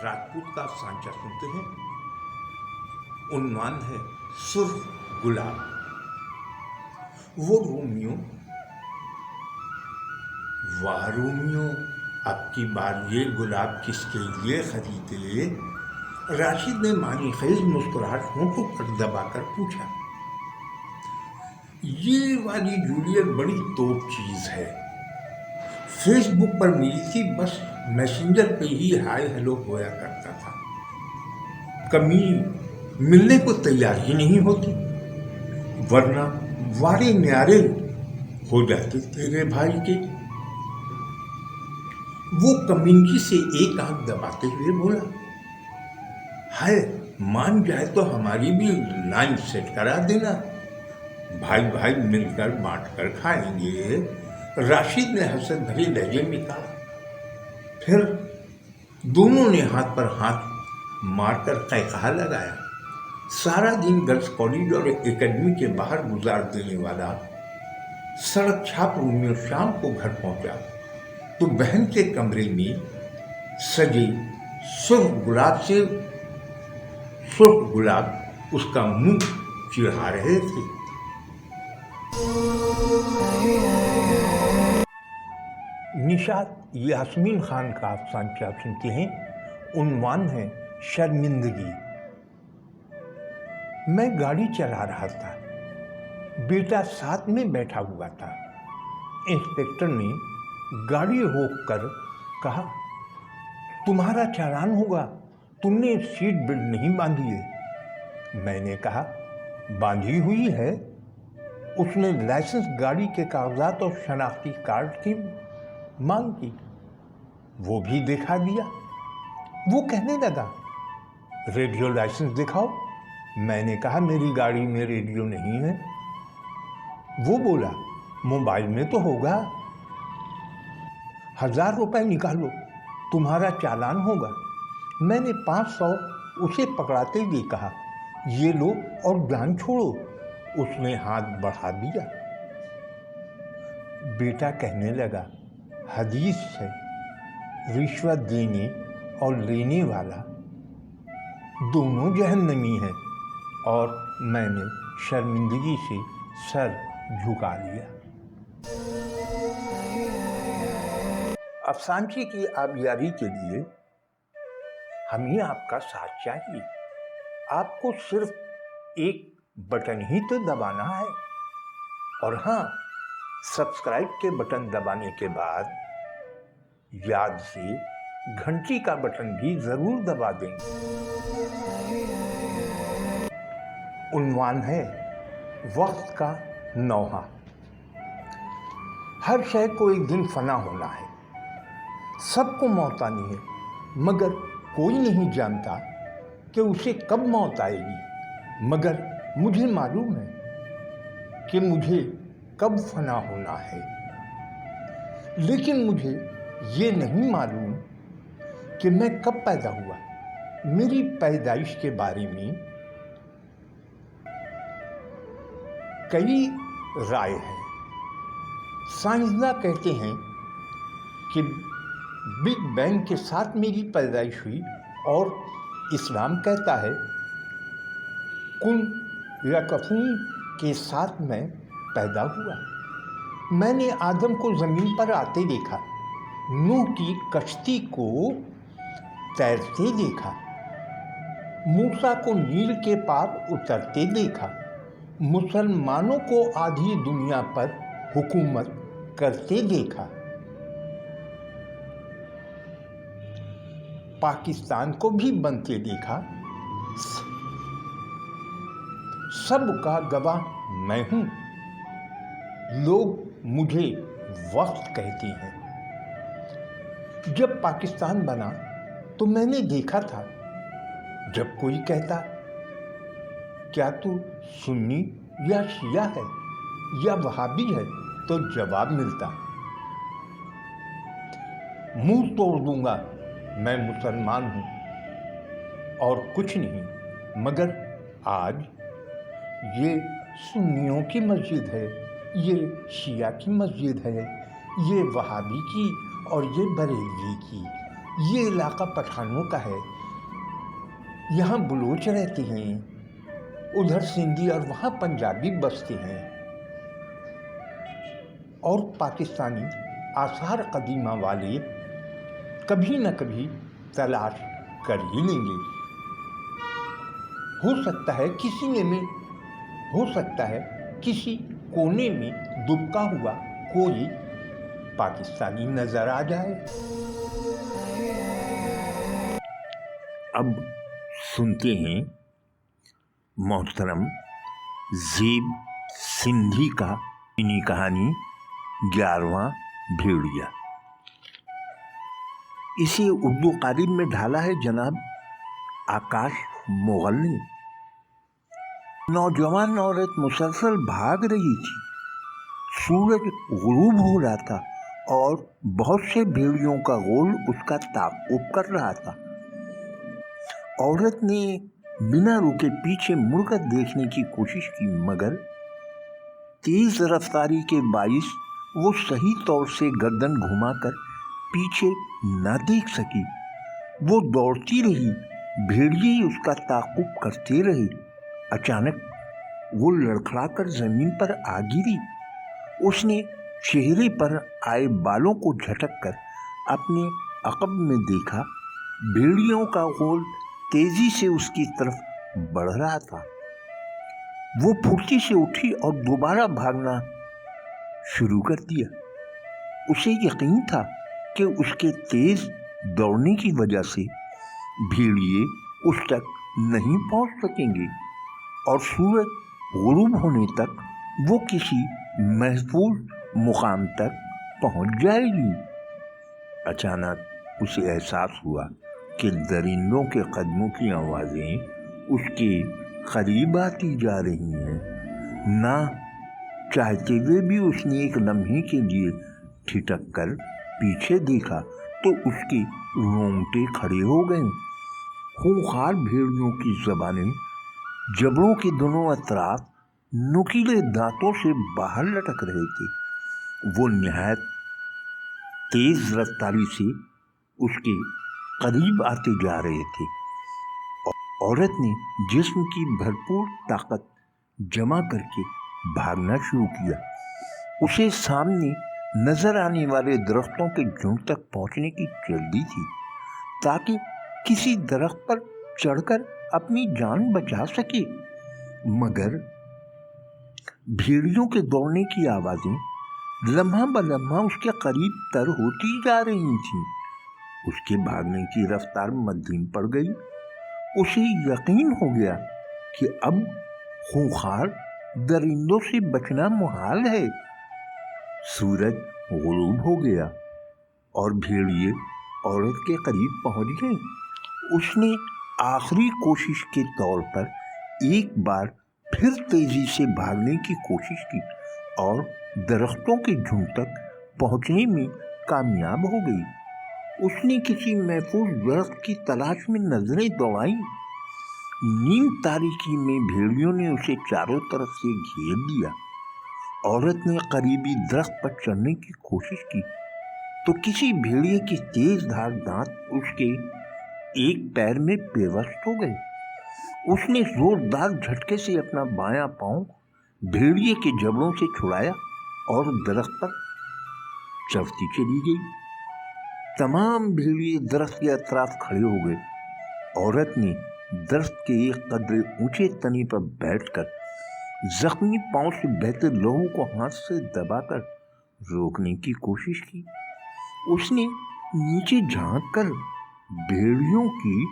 राजपूत का सांचा सुनते हैं। उन्वान है सुर्ख गुलाब। वो रोमियो, वाह रोमियो, अब की बार ये गुलाब किसके लिए खरीदे? राशिद ने मानी खेज मुस्कुराहट होंठों पर दबाकर पूछा। ये वाली जूलियट बड़ी तोप चीज है। फेसबुक पर मिली थी, बस मैसेंजर पे ही हाय हेलो होया करता था। कभी मिलने को तैयार ही नहीं होती, वरना वारे न्यारे हो जाते तेरे भाई के। वो कमीनगी से एक आंख दबाते हुए बोला, हाय मान जाए तो हमारी भी लाइन सेट करा देना, भाई भाई मिलकर बांट कर खाएंगे। राशिद ने हंसत भरे लहजे में कहा। फिर दोनों ने हाथ पर हाथ मारकर कहकहा लगाया। सारा दिन गर्ल्स कॉलेज और एकेडमी के बाहर गुजार देने वाला सड़क छाप रोमियो शाम को घर पहुंचा तो बहन के कमरे में सजे सुर्ख गुलाब उसका मुंह चिढ़ा रहे थे। निशात यास्मीन खान का अफसाना सुनते हैं। उन्वान है शर्मिंदगी। मैं गाड़ी चला रहा था, बेटा साथ में बैठा हुआ था। इंस्पेक्टर ने गाड़ी रोककर कहा, तुम्हारा चालान होगा, तुमने सीट बेल्ट नहीं बांधी है। मैंने कहा, बांधी हुई है। उसने लाइसेंस, गाड़ी के कागजात और शनाख्ती कार्ड की मांग की, वो भी दिखा दिया। वो कहने लगा, रेडियो लाइसेंस दिखाओ। मैंने कहा, मेरी गाड़ी में रेडियो नहीं है। वो बोला, मोबाइल में तो होगा। 1000 रुपए निकालो, तुम्हारा चालान होगा। मैंने 500 उसे पकड़ाते हुए कहा, ये लो और जान छोड़ो। उसने हाथ बढ़ा दिया। बेटा कहने लगा, हदीस है, रिश्वत देने और लेने वाला दोनों जहन्नमी हैं। और मैंने शर्मिंदगी से सर झुका लिया। अफसाने की आबियारी के लिए हमें आपका साथ चाहिए। आपको सिर्फ एक बटन ही तो दबाना है। और हाँ, सब्सक्राइब के बटन दबाने के बाद याद से घंटी का बटन भी जरूर दबा दें। उन्वान है वक्त का नौहा। हर शय को एक दिन फना होना है। सबको मौत आनी है, मगर कोई नहीं जानता कि उसे कब मौत आएगी। मगर मुझे मालूम है कि मुझे कब फना होना है। लेकिन मुझे ये नहीं मालूम कि मैं कब पैदा हुआ। मेरी पैदाइश के बारे में कई राय है। साइंसदान कहते हैं कि बिग बैंग के साथ मेरी पैदाइश हुई, और इस्लाम कहता है कुन यकफून के साथ मैं पैदा हुआ। मैंने आदम को ज़मीन पर आते देखा, नूह की कश्ती को तैरते देखा, मूसा को नील के पार उतरते देखा, मुसलमानों को आधी दुनिया पर हुकूमत करते देखा, पाकिस्तान को भी बनते देखा। सब का गवाह मैं हूँ। लोग मुझे वक्त कहते हैं। जब पाकिस्तान बना तो मैंने देखा था, जब कोई कहता, क्या तू सुन्नी या शिया है या वहाबी है, तो जवाब मिलता, मुंह तोड़ दूंगा, मैं मुसलमान हूँ और कुछ नहीं। मगर आज ये सुन्नियों की मस्जिद है, ये शिया की मस्जिद है, ये वहाबी की और ये बरेलवी की। ये इलाका पठानों का है, यहाँ बलूच रहते हैं, उधर सिंधी और वहाँ पंजाबी बसते हैं, और पाकिस्तानी आसार कदीमा वाले कभी न कभी तलाश कर ही लेंगे। हो सकता है किसी कोने में दुबका हुआ कोई पाकिस्तानी नजर आ जाए। अब सुनते हैं मोहतरम ज़ेब सिंधी का मिनी कहानी 11वां भेड़िया। इसे उर्दू कारिब में ढाला है जनाब आकाश मुगल ने। नौजवान औरत मुसलसल भाग रही थी। सूरज गुरूब हो रहा था और बहुत से भेड़ियों का गोल उसका ताक़ुब कर रहा था। औरत ने बिना रुके पीछे मुड़कर देखने की कोशिश की, मगर तेज रफ्तारी के बाइस वो सही तौर से गर्दन घुमाकर पीछे न देख सकी। वो दौड़ती रही, भेड़िए उसका ताक़ुब करते रहे। अचानक वो लड़खड़ाकर जमीन पर आ गिरी। उसने चेहरे पर आए बालों को झटक कर अपने अक़ब में देखा। भेड़ियों का गोल तेजी से उसकी तरफ बढ़ रहा था। वो फुर्ती से उठी और दोबारा भागना शुरू कर दिया। उसे यकीन था कि उसके तेज दौड़ने की वजह से भेड़िए उस तक नहीं पहुंच सकेंगे और सूरज गुरूब होने तक वो किसी महफूज मुकाम तक पहुंच जाएगी। अचानक उसे एहसास हुआ कि दरिंदों के कदमों की आवाज़ें उसके करीब आती जा रही हैं। ना चाहते हुए भी उसने एक लम्हे के लिए ठिठक कर पीछे देखा तो उसके रोंगटे खड़े हो गए। खूंखार भेड़ियों की ज़बानें जबड़ों के दोनों अतराफ नुकीले दांतों से बाहर लटक रहे थे। वो निहायत तेज रफ्तारी से उसके करीब आते जा रहे थे। औरत ने जिस्म की भरपूर ताकत जमा करके भागना शुरू किया। उसे सामने नजर आने वाले दरख्तों के झुंड तक पहुंचने की जल्दी थी ताकि किसी दरख्त पर चढ़कर अपनी जान बचा सके, मगर भेड़ियों के दौड़ने की आवाज़ें लम्हा ब लम्हा उसके करीब तर होती जा रही थीं। उसके भागने की रफ्तार मध्यम पड़ गई। उसे यकीन हो गया कि अब खूंखार दरिंदों से बचना मुहाल है। सूरज गुरूब हो गया और भेड़िए औरत के करीब पहुंच गए। उसने आखिरी कोशिश के तौर पर एक बार फिर तेजी से भागने की कोशिश की और दरख्तों के झुंड तक पहुंचने में कामयाब हो गई। उसने किसी महफूज दरख्त की तलाश में नजरें दौड़ाई। नीम तारीकी में भेड़ियों ने उसे चारों तरफ से घेर लिया। औरत ने करीबी दरख्त पर चढ़ने की कोशिश की तो किसी भेड़िए के तेज धार दांत उसके एक पैर में पेवस्त हो गए। उसने जोरदार झटके से अपना बायां पांव भेड़िए के जबड़ों से छुड़ाया और दरख्त पर चढ़ती चली गई। तमाम भेड़िए दरख्त के अतराफ खड़े हो गए। औरत ने दरख्त के एक कदर ऊंचे तने पर बैठकर जख्मी पांव से बहते लहू को हाथ से दबाकर रोकने की कोशिश की। उसने नीचे झांककर भेड़ियों की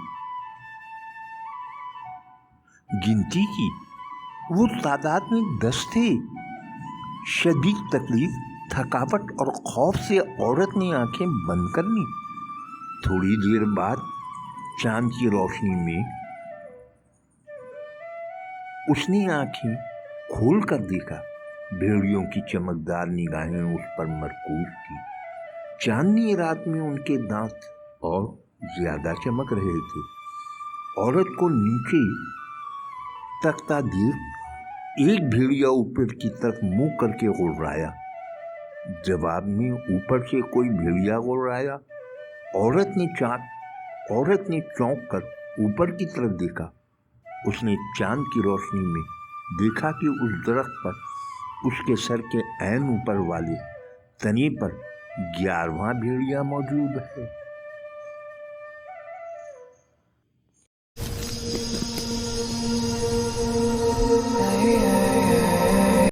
गिनती की। वो तादाद में 10 थे। शदीद तकलीफ, थकावट और खौफ से औरत ने आंखें बंद कर ली। थोड़ी देर बाद चांद की रोशनी में उसने आंखें खोल कर देखा। भेड़ियों की चमकदार निगाहें उस पर मरकूज थी। चांदनी रात में उनके दांत और ज्यादा चमक रहे थे। औरत को नीचे तकता देख एक भेड़िया ऊपर की तरफ मुंह करके गुर्राया। जवाब में ऊपर से कोई भेड़िया गुर्राया। عورت نے چونک کر اوپر کی طرف دیکھا۔ اس نے چاند کی روشنی میں دیکھا کہ اس درخت پر اس کے سر کے عین اوپر والے تنے پر 11واں بھیڑیا موجود ہے۔